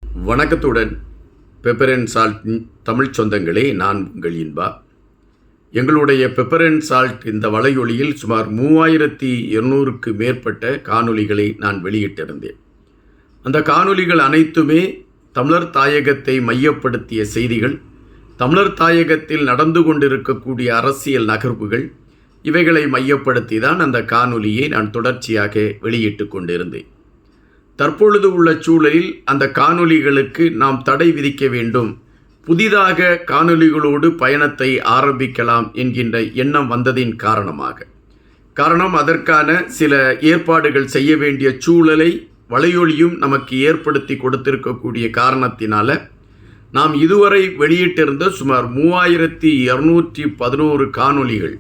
வணக்கத்துடன் pepper and salt Tamil சொந்தங்களே, நான் உங்கள் இன்பா. எங்களுடைய பெப்பர் அண்ட் சால்ட் இந்த வலையொலியில் சுமார் 3200க்கு மேற்பட்ட காணொளிகளை நான் வெளியிட்டிருந்தேன். அந்த காணொளிகள் அனைத்துமே தமிழர் தாயகத்தை மையப்படுத்திய செய்திகள், தமிழர் தாயகத்தில் நடந்து கொண்டிருக்கக்கூடிய அரசியல் நகர்வுகள், இவைகளை மையப்படுத்தி தான் அந்த காணொளியை நான் தொடர்ச்சியாக வெளியிட்டு கொண்டிருந்தேன். தற்பொழுது உள்ள சூழலில் அந்த காணொளிகளுக்கு நாம் தடை விதிக்க வேண்டும், புதிதாக காணொளிகளோடு பயணத்தை ஆரம்பிக்கலாம் என்கின்ற எண்ணம் வந்ததின் காரணம் அதற்கான சில ஏற்பாடுகள் செய்ய வேண்டிய சூழலை வலையொலியும் நமக்கு ஏற்படுத்தி கொடுத்திருக்கக்கூடிய காரணத்தினால நாம் இதுவரை வெளியிட்டிருந்த சுமார் 3211 காணொளிகள்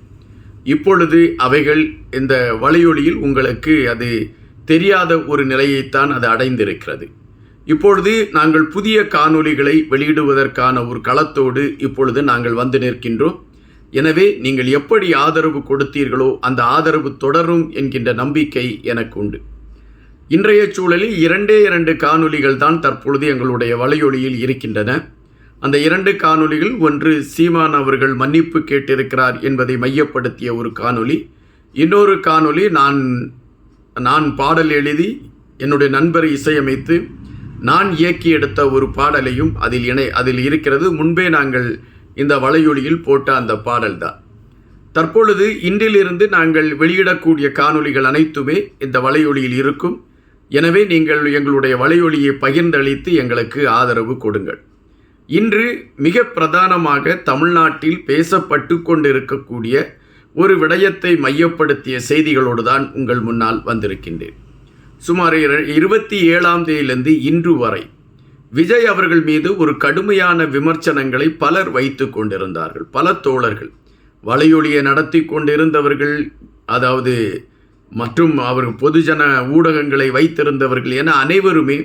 இப்பொழுது அவைகள் இந்த வலையொலியில் உங்களுக்கு அது தெரியாத ஒரு நிலையைத்தான் அது அடைந்திருக்கிறது. இப்பொழுது நாங்கள் புதிய காணொளிகளை வெளியிடுவதற்கான ஒரு களத்தோடு இப்பொழுது நாங்கள் வந்து நிற்கின்றோம். எனவே நீங்கள் எப்படி ஆதரவு கொடுத்தீர்களோ அந்த ஆதரவு தொடரும் என்கின்ற நம்பிக்கை எனக்கு உண்டு. இன்றைய சூழலில் 2 காணொளிகள் தான் தற்பொழுது எங்களுடைய வலையொலியில் இருக்கின்றன. அந்த 2 காணொளிகள், ஒன்று சீமான் அவர்கள் மன்னிப்பு கேட்டிருக்கிறார் என்பதை மையப்படுத்திய ஒரு காணொளி, இன்னொரு காணொளி நான் பாடல் எழுதி என்னுடைய நண்பர் இசையமைத்து நான் இயக்கி எடுத்த ஒரு பாடலையும் அதில் இருக்கிறது. முன்பே நாங்கள் இந்த வலையொலியில் போட்ட அந்த பாடல்தான். தற்பொழுது இன்றிலிருந்து நாங்கள் வெளியிடக்கூடிய காணொளிகள் அனைத்துமே இந்த வலையொலியில் இருக்கும். எனவே நீங்கள் எங்களுடைய வலையொலியை பகிர்ந்தளித்து எங்களுக்கு ஆதரவு கொடுங்கள். இன்று மிக பிரதானமாக தமிழ்நாட்டில் பேசப்பட்டு கொண்டிருக்கக்கூடிய ஒரு விடயத்தை மையப்படுத்திய செய்திகளோடு தான் உங்கள் முன்னால் வந்திருக்கின்றேன். சுமார் 27ஆம் தேதியிலிருந்து இன்று வரை விஜய் அவர்கள் மீது ஒரு கடுமையான விமர்சனங்களை பலர் வைத்து கொண்டிருந்தார்கள். பல தோழர்கள், வலையொலியை நடத்தி கொண்டிருந்தவர்கள், அதாவது மற்றும் அவர்கள் பொதுஜன ஊடகங்களை வைத்திருந்தவர்கள் என அனைவருமே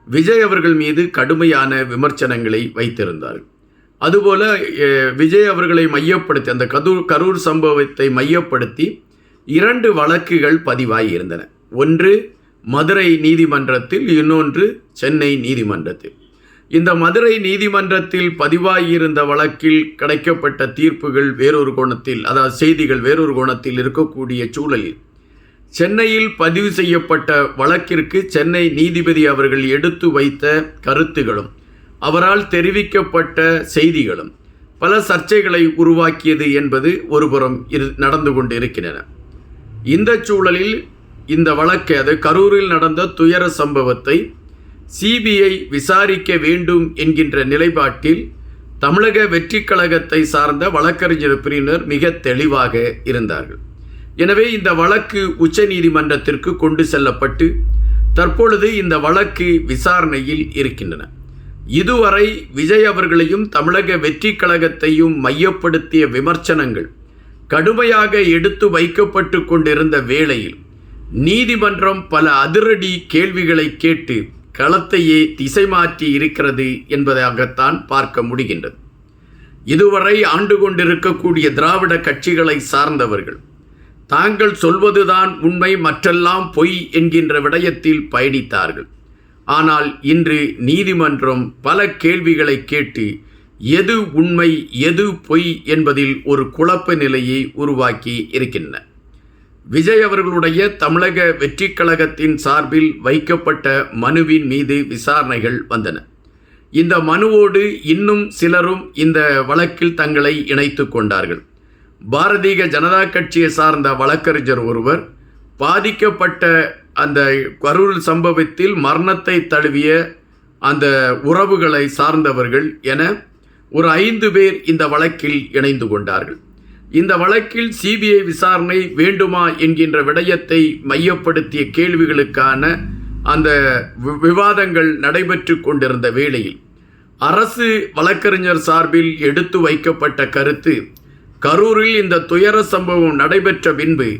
விஜய் அவர்கள் மீது கடுமையான விமர்சனங்களை வைத்திருந்தார்கள். அதுபோல விஜய் அவர்களை மையப்படுத்தி அந்த கரூர் சம்பவத்தை மையப்படுத்தி 2 வழக்குகள் பதிவாகி இருந்தன. ஒன்று மதுரை நீதிமன்றத்தில், இன்னொன்று சென்னை நீதிமன்றத்தில். இந்த மதுரை நீதிமன்றத்தில் பதிவாகியிருந்த வழக்கில் கிடைக்கப்பட்ட தீர்ப்புகள் வேறொரு கோணத்தில், அதாவது செய்திகள் வேறொரு கோணத்தில் இருக்கக்கூடிய சூழலில் சென்னையில் பதிவு செய்யப்பட்ட வழக்கிற்கு சென்னை நீதிபதி அவர்கள் எடுத்து வைத்த கருத்துகளும் அவரால் தெரிவிக்கப்பட்ட செய்திகளும் பல சர்ச்சைகளை உருவாக்கியது என்பது ஒருபுறம் நடந்து கொண்டு இருக்கின்றன. இந்த சூழலில் இந்த வழக்கு, அது கரூரில் நடந்த துயர சம்பவத்தை சிபிஐ விசாரிக்க வேண்டும் என்கின்ற நிலைப்பாட்டில் தமிழக வெற்றிக் கழகத்தை சார்ந்த வழக்கறிஞர் பிரிவினர் மிக தெளிவாக இருந்தார்கள். எனவே இந்த வழக்கு உச்ச நீதிமன்றத்திற்கு கொண்டு செல்லப்பட்டு தற்பொழுது இந்த வழக்கு விசாரணையில் இருக்கின்றன. இதுவரை விஜய் அவர்களையும் தமிழக வெற்றிக் கழகத்தையும் மையப்படுத்திய விமர்சனங்கள் கடுமையாக எடுத்து வைக்கப்பட்டு கொண்டிருந்த வேளையில் நீதிமன்றம் பல அதிரடி கேள்விகளை கேட்டு களத்தையே திசை மாற்றி இருக்கிறது என்பதாகத்தான் பார்க்க முடிகின்றது. இதுவரை ஆண்டு கொண்டிருக்கக்கூடிய திராவிட கட்சிகளை சார்ந்தவர்கள் தாங்கள் சொல்வதுதான் உண்மை, மற்றெல்லாம் பொய் என்கின்ற விடயத்தில் பயணித்தார்கள். ஆனால் இன்று நீதிமன்றம் பல கேள்விகளை கேட்டு எது உண்மை எது பொய் என்பதில் ஒரு குழப்ப நிலையை உருவாக்கி இருக்கின்றன. விஜய் அவர்களுடைய தமிழக வெற்றிக் கழகத்தின் சார்பில் வைக்கப்பட்ட மனுவின் மீது விசாரணைகள் வந்தன. இந்த மனுவோடு இன்னும் சிலரும் இந்த வழக்கில் தங்களை இணைத்து கொண்டார்கள். பாரதிய ஜனதா கட்சியை சார்ந்த வழக்கறிஞர் ஒருவர், பாதிக்கப்பட்ட அந்த கரூர் சம்பவத்தில் மரணத்தை தழுவிய அந்த உறவுகளை சார்ந்தவர்கள் என ஒரு 5 பேர் இந்த வழக்கில் இணைந்து கொண்டார்கள். இந்த வழக்கில் சிபிஐ விசாரணை வேண்டுமா என்கின்ற விடயத்தை மையப்படுத்திய கேள்விகளுக்கான அந்த விவாதங்கள் நடைபெற்று கொண்டிருந்த வேளையில் அரசு வழக்கறிஞர் சார்பில் எடுத்து வைக்கப்பட்ட கருத்து, கரூரில் இந்த துயர சம்பவம் நடைபெற்ற பின்பு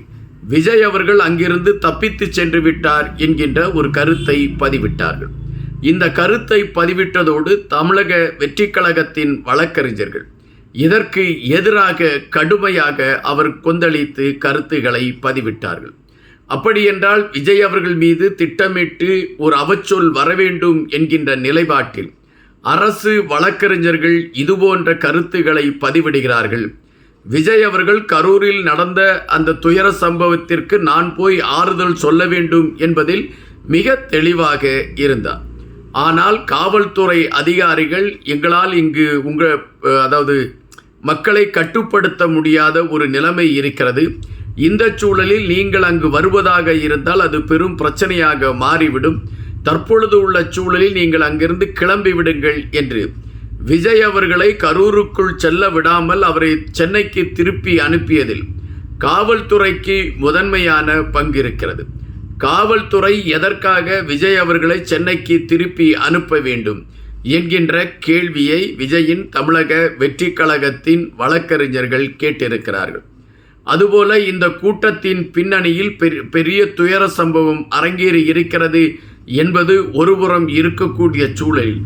விஜய் அவர்கள் அங்கிருந்து தப்பித்து சென்று விட்டார் என்கின்ற ஒரு கருத்தை பதிவிட்டார்கள். இந்த கருத்தை பதிவிட்டதோடு தமிழக வெற்றிக் கழகத்தின் வழக்கறிஞர்கள் இதற்கு எதிராக கடுமையாக அவர் கொந்தளித்து கருத்துக்களை பதிவிட்டார்கள். அப்படியென்றால் விஜய் அவர்கள் மீது திட்டமிட்டு ஒரு அவச்சொல் வரவேண்டும் என்கின்ற நிலைப்பாட்டில் அரசு வழக்கறிஞர்கள் இதுபோன்ற கருத்துக்களை பதிவிடுகிறார்கள். விஜய் அவர்கள் கரூரில் நடந்த அந்த துயர சம்பவத்திற்கு நான் போய் ஆறுதல் சொல்ல வேண்டும் என்பதில் மிக தெளிவாக இருந்தார். ஆனால் காவல்துறை அதிகாரிகள் எங்களால் இங்கு அதாவது மக்களை கட்டுப்படுத்த முடியாத ஒரு நிலைமை இருக்கிறது, இந்த சூழலில் நீங்கள் அங்கு வருவதாக இருந்தால் அது பெரும் பிரச்சனையாக மாறிவிடும், தற்பொழுது உள்ள சூழலில் நீங்கள் அங்கிருந்து கிளம்பி விடுங்கள் என்று விஜய் அவர்களை கரூருக்குள் செல்ல விடாமல் அவரை சென்னைக்கு திருப்பி அனுப்பியதில் காவல்துறைக்கு முதன்மையான பங்கு இருக்கிறது. காவல்துறை எதற்காக விஜய் அவர்களை சென்னைக்கு திருப்பி அனுப்ப வேண்டும் என்கின்ற கேள்வியை விஜயின் தமிழக வெற்றி கழகத்தின் வழக்கறிஞர்கள் கேட்டிருக்கிறார்கள். அதுபோல இந்த கூட்டத்தின் பின்னணியில் பெரிய துயர சம்பவம் அரங்கேறி இருக்கிறது என்பது ஒருபுறம் இருக்கக்கூடிய சூழலில்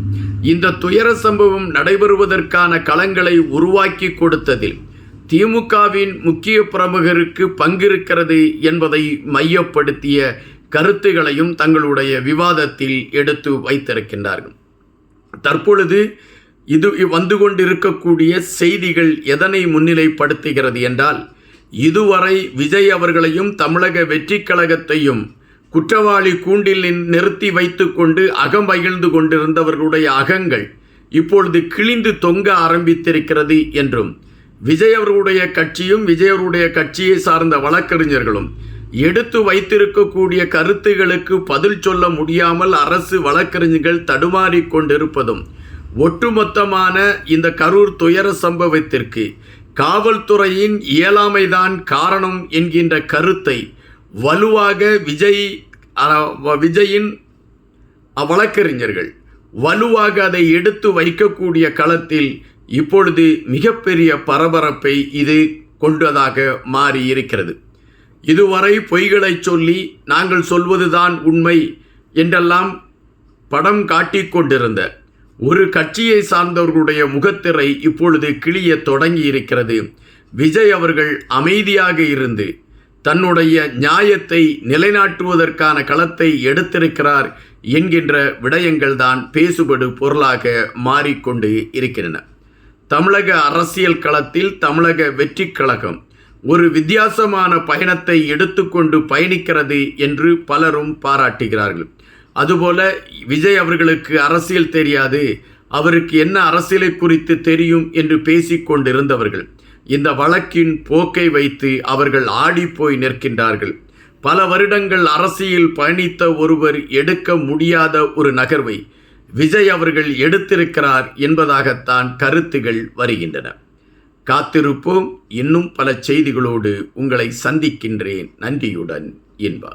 இந்த துயர சம்பவம் நடைபெறுவதற்கான களங்களை உருவாக்கி கொடுத்ததில் திமுகவின் முக்கிய பிரமுகருக்கு பங்கிருக்கிறது என்பதை மையப்படுத்திய கருத்துகளையும் தங்களுடைய விவாதத்தில் எடுத்து வைத்திருக்கின்றார்கள். தற்பொழுது இது வந்து கொண்டிருக்கக்கூடிய செய்திகள் எதனை முன்னிலைப்படுத்துகிறது என்றால், இதுவரை விஜய் அவர்களையும் தமிழக வெற்றி கழகத்தையும் குற்றவாளி கூண்டில் நிறுத்தி வைத்து கொண்டு அகம் பகிர்ந்து கொண்டிருந்தவர்களுடைய அகங்கள் இப்பொழுது கிழிந்து தொங்க ஆரம்பித்திருக்கிறது என்றும், விஜய் அவர்களுடைய கட்சியும் விஜய் அவருடைய கட்சியை சார்ந்த வழக்கறிஞர்களும் எடுத்து வைத்திருக்கக்கூடிய கருத்துகளுக்கு பதில் சொல்ல முடியாமல் அரசு வழக்கறிஞர்கள் தடுமாறி கொண்டிருப்பதும், ஒட்டுமொத்தமான இந்த கரூர் துயர சம்பவத்திற்கு காவல்துறையின் இயலாமைதான் காரணம் என்கின்ற கருத்தை வலுவாக விஜயின் வழக்கறிஞர்கள் வலுவாக அதை எடுத்து வைக்கக்கூடிய களத்தில் இப்பொழுது மிகப்பெரிய பரபரப்பை இது கொண்டதாக மாறி இருக்கிறது. இதுவரை பொய்களை சொல்லி நாங்கள் சொல்வதுதான் உண்மை என்றெல்லாம் படம் காட்டிக் கொண்டிருந்த ஒரு கட்சியை சார்ந்தவர்களுடைய முகத்திரை இப்பொழுது கிழிய தொடங்கி இருக்கிறது. விஜய் அவர்கள் அமைதியாக இருந்து தன்னுடைய நியாயத்தை நிலைநாட்டுவதற்கான களத்தை எடுத்திருக்கிறார் என்கின்ற விடயங்கள் தான் பேசுபடு பொருளாக மாறிக்கொண்டு இருக்கின்றன. தமிழக அரசியல் களத்தில் தமிழக வெற்றி கழகம் ஒரு வித்தியாசமான பயணத்தை எடுத்துக்கொண்டு பயணிக்கிறது என்று பலரும் பாராட்டுகிறார்கள். அதுபோல விஜய் அவர்களுக்கு அரசியல் தெரியாது, அவருக்கு என்ன அரசியலை குறித்து தெரியும் என்று பேசிக்கொண்டிருந்தவர்கள் இந்த வழக்கின் போக்கை வைத்து அவர்கள் ஆடிப்போய் நிற்கின்றார்கள். பல வருடங்கள் அரசியல் பயணித்த ஒருவர் எடுக்க முடியாத ஒரு நகர்வை விஜய் அவர்கள் எடுத்திருக்கிறார் என்பதாகத்தான் கருத்துகள் வருகின்றன. காத்திருப்போம். இன்னும் பல செய்திகளோடு உங்களை சந்திக்கின்றேன். நன்றியுடன் இன்பா.